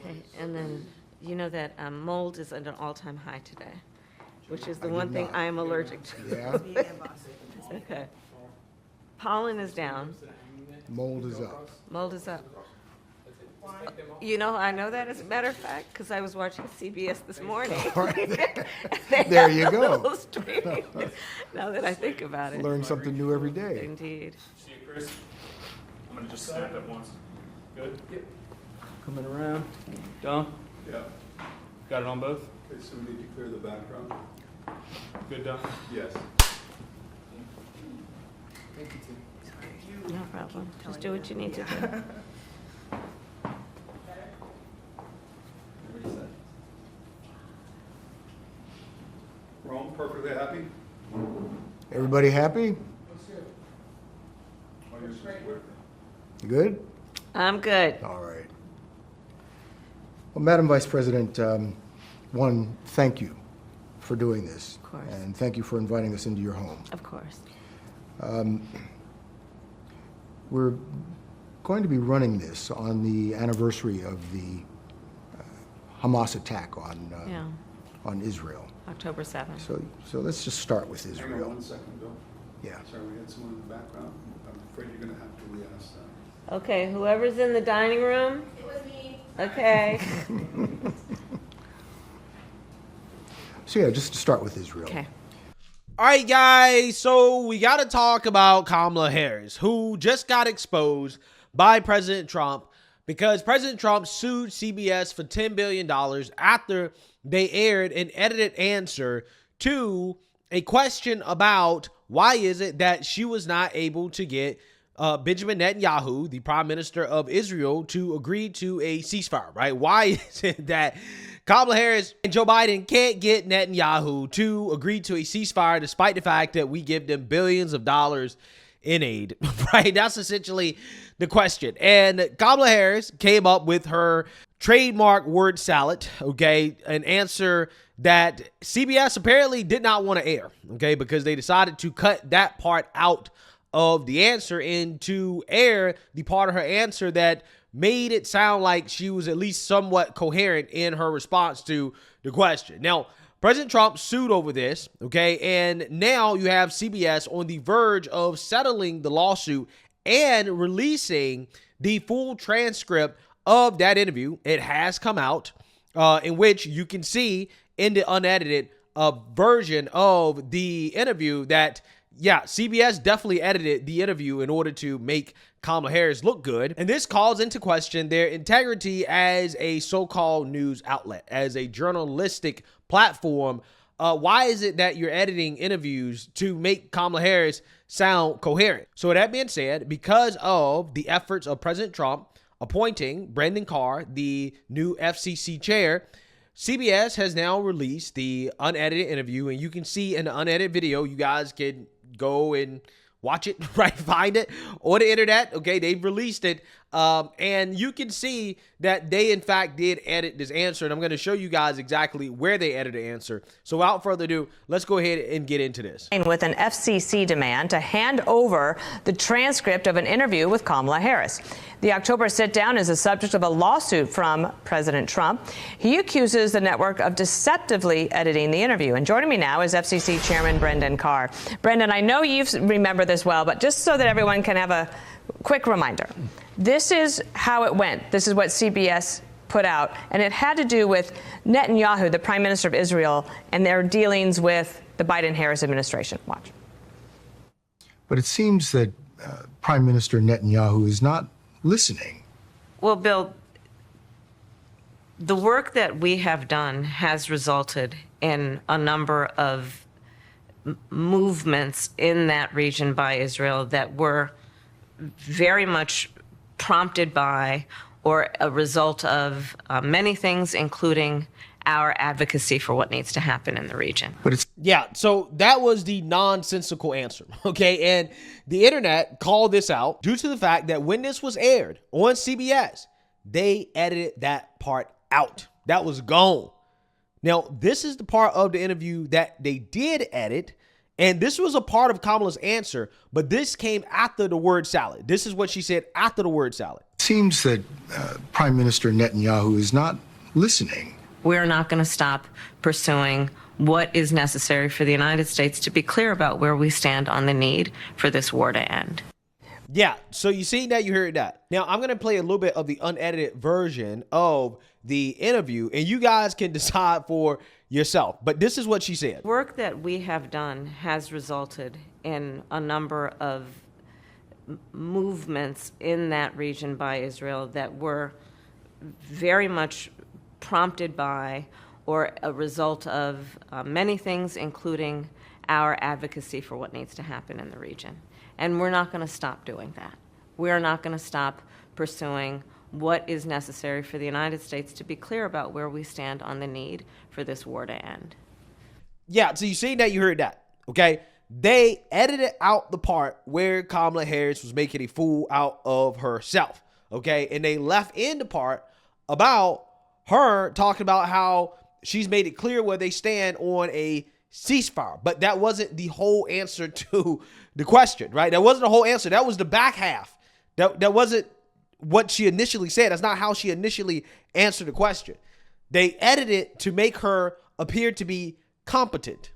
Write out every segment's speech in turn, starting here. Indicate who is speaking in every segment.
Speaker 1: Okay, and then you know that mold is at an all-time high today, which is the one thing I am allergic to.
Speaker 2: Yeah,
Speaker 1: Okay. Pollen is down,
Speaker 2: mold is up.
Speaker 1: mold is up. You know, I know that as a matter of fact, because I was watching CBS this morning.
Speaker 2: There you go.
Speaker 1: Little stream. Now that I think about it.
Speaker 2: Learn something new every day.
Speaker 1: Indeed.
Speaker 3: See you, Chris. I'm gonna just snap it once. Good? Yep. Coming around. Done?
Speaker 4: Yeah.
Speaker 3: Got it on both?
Speaker 4: Okay, so we need to clear the background?
Speaker 3: Good, done?
Speaker 4: Yes.
Speaker 1: No problem. Just do what you need to do.
Speaker 4: We're all perfectly happy?
Speaker 2: Everybody happy?
Speaker 4: Oh, you're supposed to wear
Speaker 2: You good?
Speaker 1: I'm good.
Speaker 2: All right. Well, Madam Vice President, one, thank you for doing this.
Speaker 1: Of course.
Speaker 2: And thank you for inviting us into your home.
Speaker 1: Of course.
Speaker 2: We're going to be running this on the anniversary of the Hamas attack
Speaker 1: Yeah,
Speaker 2: on Israel.
Speaker 1: October 7th.
Speaker 2: So let's just start with
Speaker 4: Hang on
Speaker 2: Israel.
Speaker 4: 1 second, Bill.
Speaker 2: Yeah.
Speaker 4: Sorry, we had someone in the background. I'm afraid you're gonna have to re-ask that.
Speaker 1: Okay, whoever's in the dining room? It was me. Okay.
Speaker 2: So yeah, just to start with Israel.
Speaker 1: Okay.
Speaker 5: All right, guys, so we got to talk about Kamala Harris, who just got exposed by President Trump because President Trump sued CBS for $10 billion after they aired an edited answer to a question about why is it that she was not able to get Benjamin Netanyahu, the prime minister of Israel, to agree to a ceasefire, right? Why is it that Kamala Harris and Joe Biden can't get Netanyahu to agree to a ceasefire despite the fact that we give them billions of dollars in aid, right? That's essentially the question. And Kamala Harris came up with her trademark word salad, okay, an answer that CBS apparently did not want to air, okay, because they decided to cut that part out of the answer and to air the part of her answer that made it sound like she was at least somewhat coherent in her response to the question. Now, President Trump sued over this, okay, and now you have CBS on the verge of settling the lawsuit and releasing the full transcript of that interview. It has come out, in which you can see in the unedited version of the interview that, yeah, CBS definitely edited the interview in order to make Kamala Harris look good. And this calls into question their integrity as a so-called news outlet, as a journalistic platform. Why is it that you're editing interviews to make Kamala Harris sound coherent? So with that being said, because of the efforts of President Trump appointing Brendan Carr, the new FCC chair, CBS has now released the unedited interview, and you can see in the unedited video, you guys can go and watch it, right? Find it on the internet. Okay, they've released it. And you can see that they, in fact, did edit this answer. And I'm going to show you guys exactly where they edited the answer. So without further ado, let's go ahead and get into this.
Speaker 6: With an FCC demand to hand over the transcript of an interview with Kamala Harris. The October sit-down is the subject of a lawsuit from President Trump. He accuses the network of deceptively editing the interview. And joining me now is FCC Chairman Brendan Carr. Brendan, I know you remember this well, but just so that everyone can have a quick reminder. This is how it went. This is what CBS put out, and it had to do with Netanyahu, the Prime Minister of Israel, and their dealings with the Biden-Harris administration. Watch.
Speaker 2: But it seems that Prime Minister Netanyahu is not listening.
Speaker 1: Well, Bill, the work that we have done has resulted in a number of movements in that region by Israel that were very much prompted by or a result of many things, including our advocacy for what needs to happen in the region.
Speaker 2: But it's
Speaker 5: Yeah, so that was the nonsensical answer, okay? And the internet called this out due to the fact that when this was aired on CBS, they edited that part out. That was gone. Now, this is the part of the interview that they did edit, and this was a part of Kamala's answer, but this came after the word salad. This is what she said after the word salad.
Speaker 2: seems that Prime Minister Netanyahu is not listening.
Speaker 1: We're not going to stop pursuing what is necessary for the United States to be clear about where we stand on the need for this war to end.
Speaker 5: Yeah, so you see that, you heard that. Now, I'm going to play a little bit of the unedited version of the interview, and you guys can decide for yourself. But this is what she said.
Speaker 1: Work that we have done has resulted in a number of movements in that region by Israel that were very much prompted by or a result of many things, including our advocacy for what needs to happen in the region. And we're not going to stop doing that. We're not going to stop pursuing what is necessary for the United States to be clear about where we stand on the need for this war to end.
Speaker 5: Yeah, so you see that, you heard that, okay? They edited out the part where Kamala Harris was making a fool out of herself, okay? And they left in the part about her talking about how she's made it clear where they stand on a ceasefire. But that wasn't the whole answer to the question, right? That wasn't the whole answer. That was the back half. That wasn't what she initially said. That's not how she initially answered the question. They edited it to make her appear to be competent.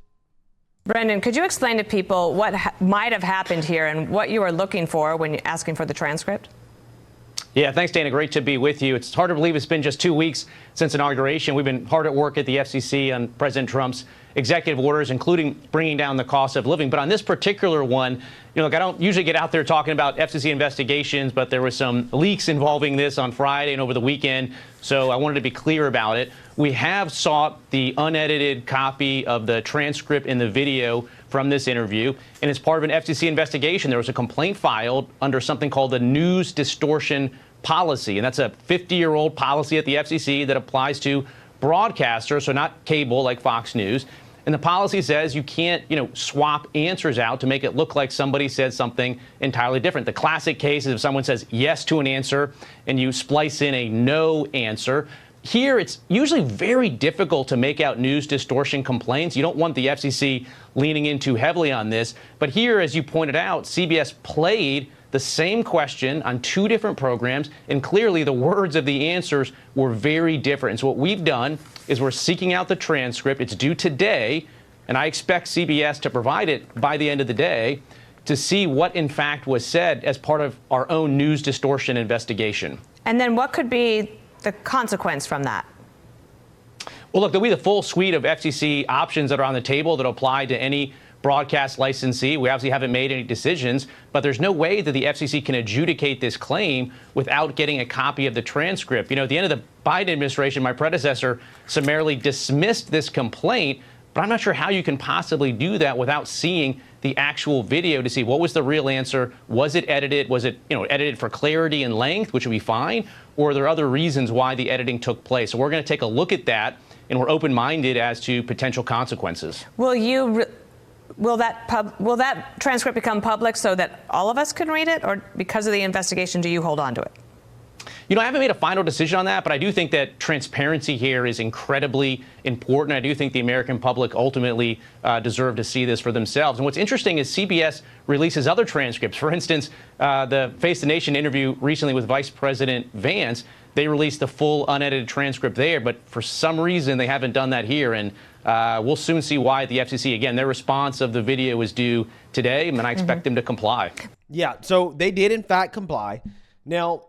Speaker 6: Brendan, could you explain to people what might have happened here and what you were looking for when you're asking for the transcript?
Speaker 7: Yeah, thanks, Dana. Great to be with you. It's hard to believe it's been just 2 weeks since inauguration. We've been hard at work at the FCC on President Trump's executive orders, including bringing down the cost of living. But on this particular one, look, I don't usually get out there talking about FCC investigations, but there was some leaks involving this on Friday and over the weekend, so I wanted to be clear about it. We have sought the unedited copy of the transcript and the video from this interview, and as part of an FCC investigation, there was a complaint filed under something called the news distortion policy, and that's a 50-year-old policy at the FCC that applies to broadcasters, so not cable like Fox News. And the policy says you can't, swap answers out to make it look like somebody said something entirely different. The classic case is if someone says yes to an answer and you splice in a no answer. Here, it's usually very difficult to make out news distortion complaints. You don't want the FCC leaning in too heavily on this. But here, as you pointed out, CBS played the same question on 2 different programs, and clearly the words of the answers were very different. And so what we've done is we're seeking out the transcript. It's due today, and I expect CBS to provide it by the end of the day to see what, in fact, was said as part of our own news distortion investigation.
Speaker 6: And then what could be the consequence from that?
Speaker 7: Well, look, there'll be the full suite of FCC options that are on the table that apply to any broadcast licensee. We obviously haven't made any decisions, but there's no way that the FCC can adjudicate this claim without getting a copy of the transcript. At the end of the Biden administration, my predecessor summarily dismissed this complaint, but I'm not sure how you can possibly do that without seeing the actual video to see what was the real answer. Was it edited? Was it, edited for clarity and length, which would be fine? Or are there other reasons why the editing took place? So we're going to take a look at that, and we're open-minded as to potential consequences.
Speaker 6: Will that transcript become public so that all of us can read it, or because of the investigation, do you hold on to it?
Speaker 7: I haven't made a final decision on that, but I do think that transparency here is incredibly important. I do think the American public ultimately deserve to see this for themselves. And what's interesting is CBS releases other transcripts. For instance, the Face the Nation interview recently with Vice President Vance, they released the full unedited transcript there, but for some reason they haven't done that here. And we'll soon see why at the FCC. Again, their response of the video is due today, and I expect them to comply.
Speaker 5: Yeah, so they did, in fact, comply. Now,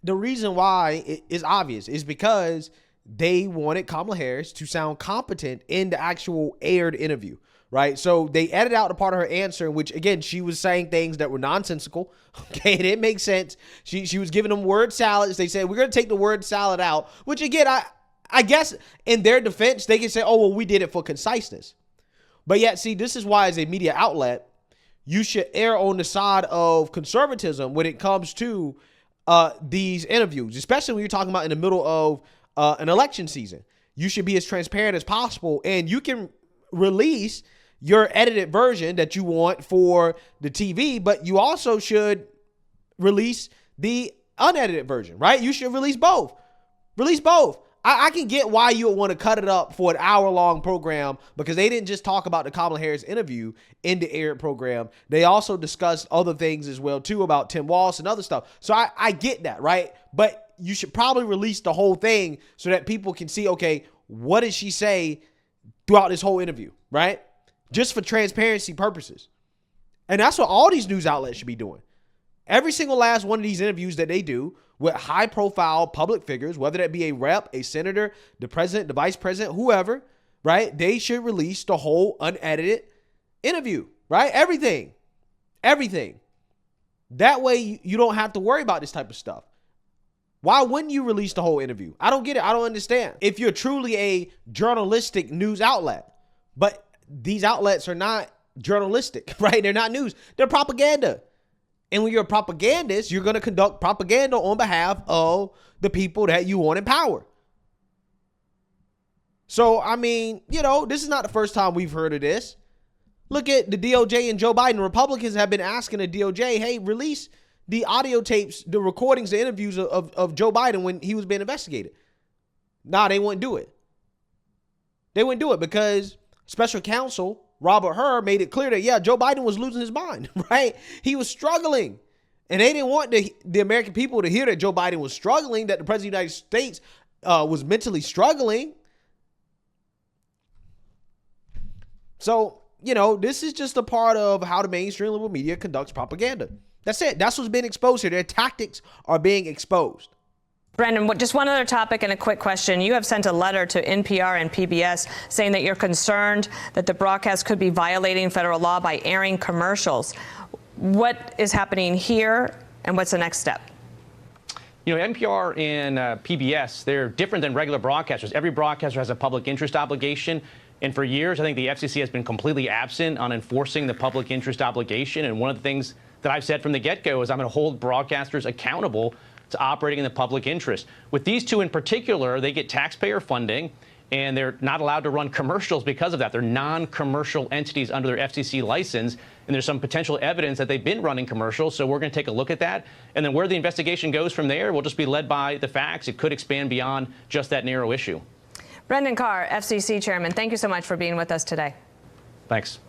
Speaker 5: the reason why is obvious, is because they wanted Kamala Harris to sound competent in the actual aired interview, right? So they edited out the part of her answer in which, again, she was saying things that were nonsensical. Okay, it didn't make sense. She was giving them word salads. They said, we're going to take the word salad out, which, again, I guess in their defense, they can say, oh, well, we did it for conciseness. But yet, see, this is why as a media outlet, you should err on the side of conservatism when it comes to these interviews, especially when you're talking about in the middle of an election season. You should be as transparent as possible, and you can release your edited version that you want for the TV, but you also should release the unedited version, right? You should release both. Release both. I can get why you would want to cut it up for an hour-long program, because they didn't just talk about the Kamala Harris interview in the aired program. They also discussed other things as well, too, about Tim Walz and other stuff. So I get that, right? But you should probably release the whole thing so that people can see, okay, what did she say throughout this whole interview, right? Just for transparency purposes. And that's what all these news outlets should be doing. Every single last one of these interviews that they do with high-profile public figures, whether that be a rep, a senator, the president, the vice president, whoever, right? They should release the whole unedited interview, right? Everything. That way you don't have to worry about this type of stuff. Why wouldn't you release the whole interview? I don't get it. I don't understand. If you're truly a journalistic news outlet, but these outlets are not journalistic, right? They're not news. They're propaganda. And when you're a propagandist, you're going to conduct propaganda on behalf of the people that you want in power. So, I mean, this is not the first time we've heard of this. Look at the DOJ and Joe Biden. Republicans have been asking the DOJ, hey, release the audio tapes, the recordings, the interviews of Joe Biden when he was being investigated. Nah, they wouldn't do it. They wouldn't do it because special counsel Robert Hur made it clear that, yeah, Joe Biden was losing his mind, right? He was struggling. And they didn't want the American people to hear that Joe Biden was struggling, that the president of the United States was mentally struggling. So, this is just a part of how the mainstream liberal media conducts propaganda. That's it. That's what's been exposed here. Their tactics are being exposed.
Speaker 6: Brendan, just one other topic and a quick question. You have sent a letter to NPR and PBS saying that you're concerned that the broadcast could be violating federal law by airing commercials. What is happening here, and what's the next step?
Speaker 7: NPR and PBS, they're different than regular broadcasters. Every broadcaster has a public interest obligation. And for years, I think the FCC has been completely absent on enforcing the public interest obligation. And one of the things that I've said from the get-go is I'm going to hold broadcasters accountable to operating in the public interest. With these two in particular, they get taxpayer funding, and they're not allowed to run commercials because of that. They're non-commercial entities under their FCC license, and there's some potential evidence that they've been running commercials, so we're going to take a look at that. And then where the investigation goes from there will just be led by the facts. It could expand beyond just that narrow issue.
Speaker 6: Brendan Carr, FCC chairman, thank you so much for being with us today.
Speaker 7: Thanks.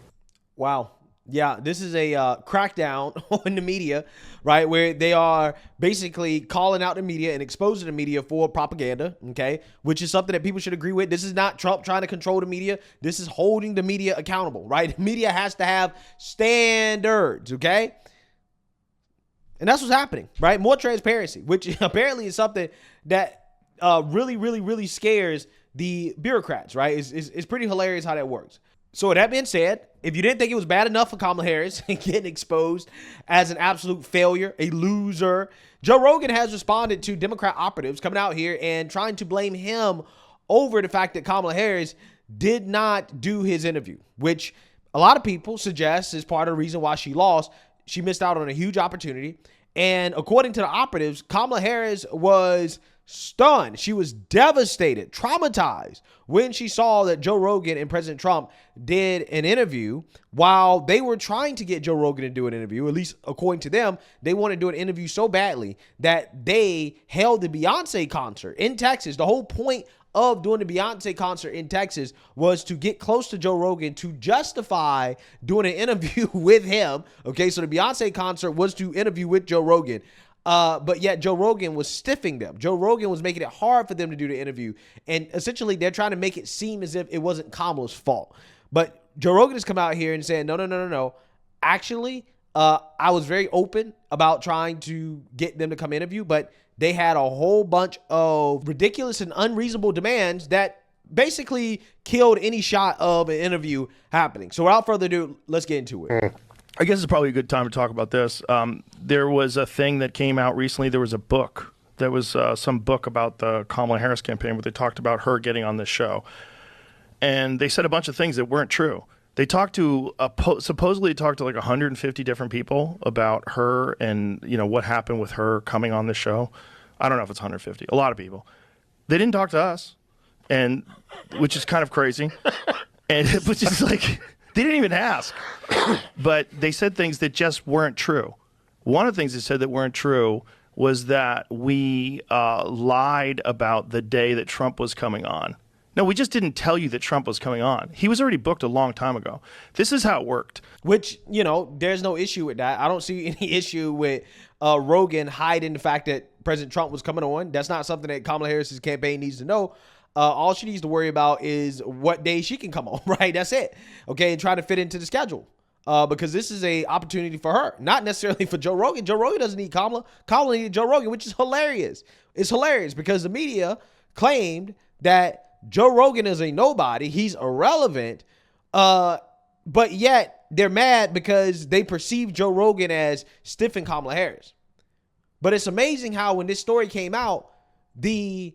Speaker 5: Wow. Yeah, this is a crackdown on the media, right, where they are basically calling out the media and exposing the media for propaganda, okay, which is something that people should agree with. This is not Trump trying to control the media. This is holding the media accountable, right? The media has to have standards, okay? And that's what's happening, right? More transparency, which apparently is something that really scares the bureaucrats, right? It's pretty hilarious how that works. So with that being said, if you didn't think it was bad enough for Kamala Harris getting exposed as an absolute failure, a loser, Joe Rogan has responded to Democrat operatives coming out here and trying to blame him over the fact that Kamala Harris did not do his interview, which a lot of people suggest is part of the reason why she lost. She missed out on a huge opportunity. And according to the operatives, Kamala Harris was stunned. She was devastated, traumatized when she saw that Joe Rogan and President Trump did an interview while they were trying to get Joe Rogan to do an interview. At least according to them, they wanted to do an interview so badly that they held the Beyonce concert in Texas. The whole point of doing the Beyonce concert in Texas was to get close to Joe Rogan to justify doing an interview with him. Okay, so the Beyonce concert was to interview with Joe Rogan. But yet Joe Rogan was stiffing them. Joe Rogan was making it hard for them to do the interview. And essentially, they're trying to make it seem as if it wasn't Kamala's fault. But Joe Rogan has come out here and saying, no. Actually, I was very open about trying to get them to come interview, but they had a whole bunch of ridiculous and unreasonable demands that basically killed any shot of an interview happening. So without further ado, let's get into it.
Speaker 8: I guess it's probably a good time to talk about this. There was a thing that came out recently. There was a book. There was some book about the Kamala Harris campaign where they talked about her getting on this show. And they said a bunch of things that weren't true. They talked to, supposedly talked to like 150 different people about her and, what happened with her coming on the show. I don't know if it's 150. A lot of people. They didn't talk to us, and which is kind of crazy. And which is like... They didn't even ask, but they said things that just weren't true. One of the things they said that weren't true was that we lied about the day that Trump was coming on. No, we just didn't tell you that Trump was coming on. He was already booked a long time ago. This is how it worked.
Speaker 5: Which, you know, there's no issue with that. I don't see any issue with Rogan hiding the fact that President Trump was coming on. That's not something that Kamala Harris's campaign needs to know. All she needs to worry about is what day she can come on, right? That's it. Okay, and try to fit into the schedule. Because this is a opportunity for her, not necessarily for Joe Rogan. Joe Rogan doesn't need Kamala. Kamala needed Joe Rogan, which is hilarious. It's hilarious because the media claimed that Joe Rogan is a nobody. He's irrelevant. But yet they're mad because they perceive Joe Rogan as stiffing Kamala Harris. But it's amazing how when this story came out, the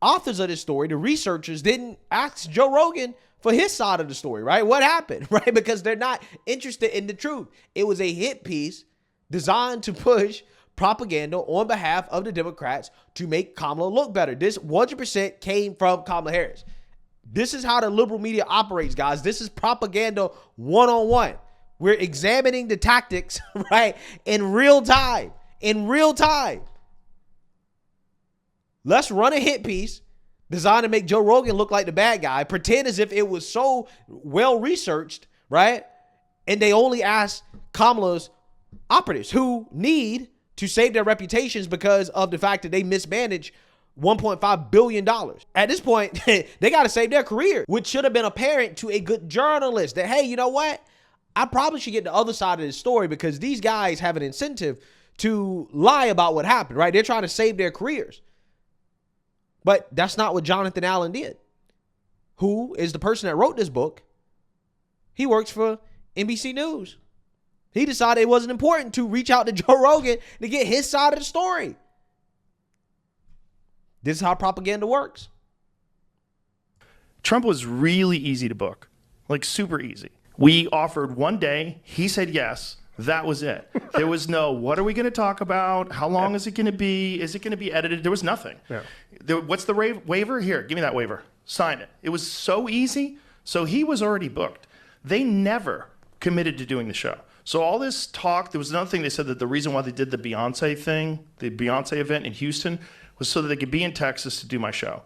Speaker 5: authors of this story, the researchers, didn't ask Joe Rogan for his side of the story, right? What happened, right? Because they're not interested in the truth. It was a hit piece designed to push propaganda on behalf of the Democrats to make Kamala look better. This 100% came from Kamala Harris. This is how the liberal media operates, guys. This is propaganda 101. We're examining the tactics, right, in real time. In real time. Let's run a hit piece designed to make Joe Rogan look like the bad guy, pretend as if it was so well researched, right? And they only ask Kamala's operatives who need to save their reputations because of the fact that they mismanaged $1.5 billion. At this point, they got to save their career, which should have been apparent to a good journalist that, hey, you know what? I probably should get the other side of this story because these guys have an incentive to lie about what happened, right? They're trying to save their careers. But that's not what Jonathan Allen did, who is the person that wrote this book. He works for NBC News. He decided it wasn't important to reach out to Joe Rogan to get his side of the story. This is how propaganda works.
Speaker 8: Trump was really easy to book, like super easy. We offered one day. He said yes. That was it. There was no, what are we going to talk about? How long is it going to be? Is it going to be edited? There was nothing. Yeah. What's the waiver? Here, give me that waiver. Sign it. It was so easy. So he was already booked. They never committed to doing the show. So all this talk, there was another thing they said that the reason why they did the Beyonce thing, the Beyonce event in Houston, was so that they could be in Texas to do my show.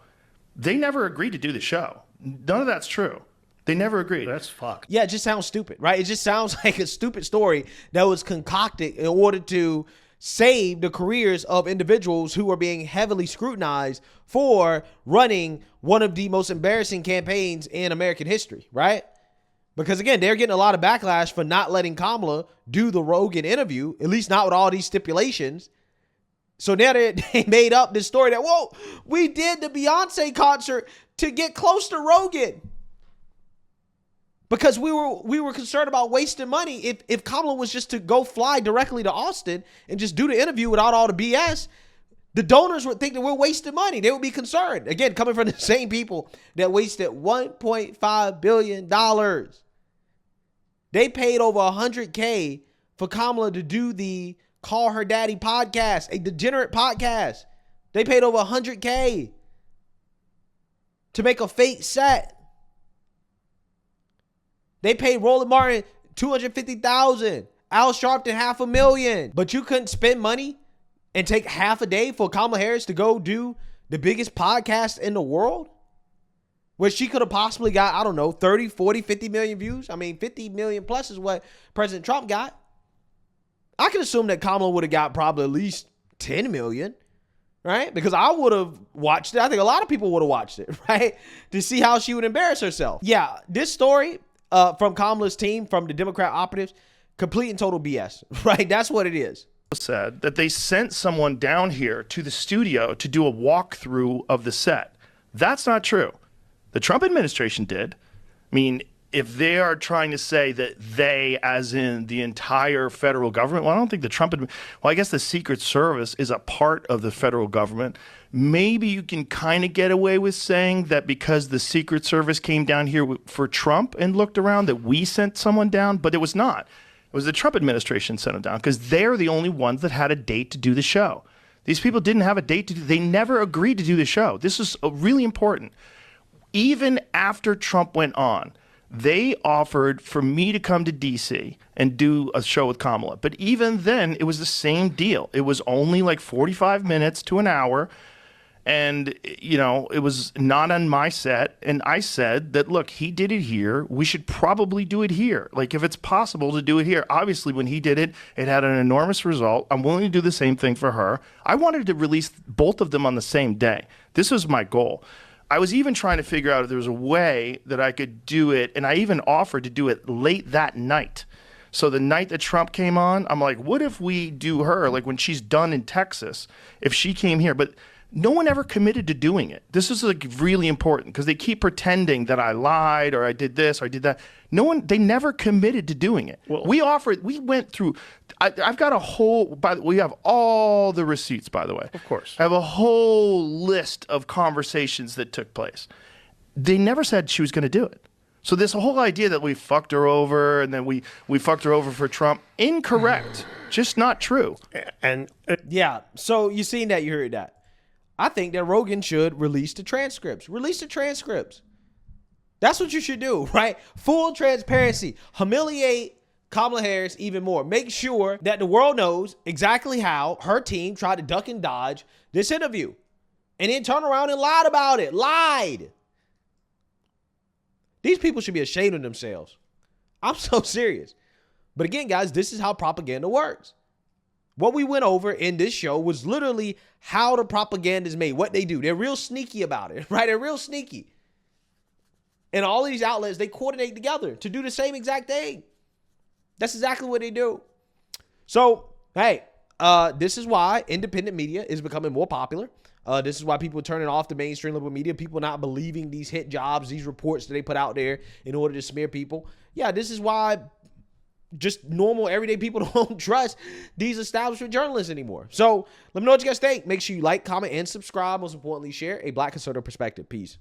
Speaker 8: They never agreed to do the show. None of that's true. They never agreed.
Speaker 3: That's fucked.
Speaker 5: Yeah, it just sounds stupid, right? It just sounds like a stupid story that was concocted in order to save the careers of individuals who are being heavily scrutinized for running one of the most embarrassing campaigns in American history, right? Because again, they're getting a lot of backlash for not letting Kamala do the Rogan interview, at least not with all these stipulations. So now they made up this story that, whoa, we did the Beyonce concert to get close to Rogan. Because we were concerned about wasting money. If Kamala was just to go fly directly to Austin and just do the interview without all the BS, the donors would think that we're wasting money. They would be concerned. Again, coming from the same people that wasted $1.5 billion. They paid over $100K for Kamala to do the Call Her Daddy podcast, a degenerate podcast. They paid over $100K to make a fake set. They paid Roland Martin $250,000, Al Sharpton $500,000. But you couldn't spend money and take half a day for Kamala Harris to go do the biggest podcast in the world? Where she could have possibly got, I don't know, 30, 40, 50 million views. I mean, 50 million plus is what President Trump got. I can assume that Kamala would have got probably at least 10 million, right? Because I would have watched it. I think a lot of people would have watched it, right? To see how she would embarrass herself. Yeah, this story from Kamala's team, from the Democrat operatives, complete and total BS, right? That's what it is.
Speaker 8: Said that they sent someone down here to the studio to do a walkthrough of the set. That's not true. The Trump administration did. I mean, if they are trying to say that they, as in the entire federal government, well, I don't think the Trump, well, I guess the Secret Service is a part of the federal government. Maybe you can kind of get away with saying that because the Secret Service came down here for Trump and looked around that we sent someone down, but it was not. It was the Trump administration sent them down because they're the only ones that had a date to do the show. These people didn't have a date to do, they never agreed to do the show. This is really important. Even after Trump went on, They offered for me to come to D.C. and do a show with Kamala. But even then, it was the same deal. It was only like 45 minutes to an hour. And, you know, it was not on my set. And I said that, look, he did it here. We should probably do it here. Like, if it's possible to do it here. Obviously, when he did it, it had an enormous result. I'm willing to do the same thing for her. I wanted to release both of them on the same day. This was my goal. I was even trying to figure out if there was a way that I could do it. And I even offered to do it late that night. So the night that Trump came on, I'm like, what if we do her, like when she's done in Texas, if she came here? But no one ever committed to doing it. This is like really important because they keep pretending that I lied or I did this or I did that. They never committed to doing it. Well, we went through, I've got a whole, we have all the receipts, by the way. Of course. I have a whole list of conversations that took place. They never said she was going to do it. So this whole idea that we fucked her over and then we fucked her over for Trump, incorrect. Just not true.
Speaker 5: And yeah, so you seen that, you heard that. I think that Rogan should release the transcripts. Release the transcripts. That's what you should do, right? Full transparency. Humiliate Kamala Harris even more. Make sure that the world knows exactly how her team tried to duck and dodge this interview. And then turn around and lied about it. Lied. These people should be ashamed of themselves. I'm so serious. But again, guys, this is how propaganda works. What we went over in this show was literally how the propaganda is made, what they do. They're real sneaky about it, right? They're real sneaky. And all these outlets, they coordinate together to do the same exact thing. That's exactly what they do. So, hey, this is why independent media is becoming more popular. This is why people are turning off the mainstream liberal media. People not believing these hit jobs, these reports that they put out there in order to smear people. Yeah, this is why just normal, everyday people don't trust these establishment journalists anymore. So let me know what you guys think. Make sure you like, comment, and subscribe. Most importantly, share a Black conservative perspective. Peace.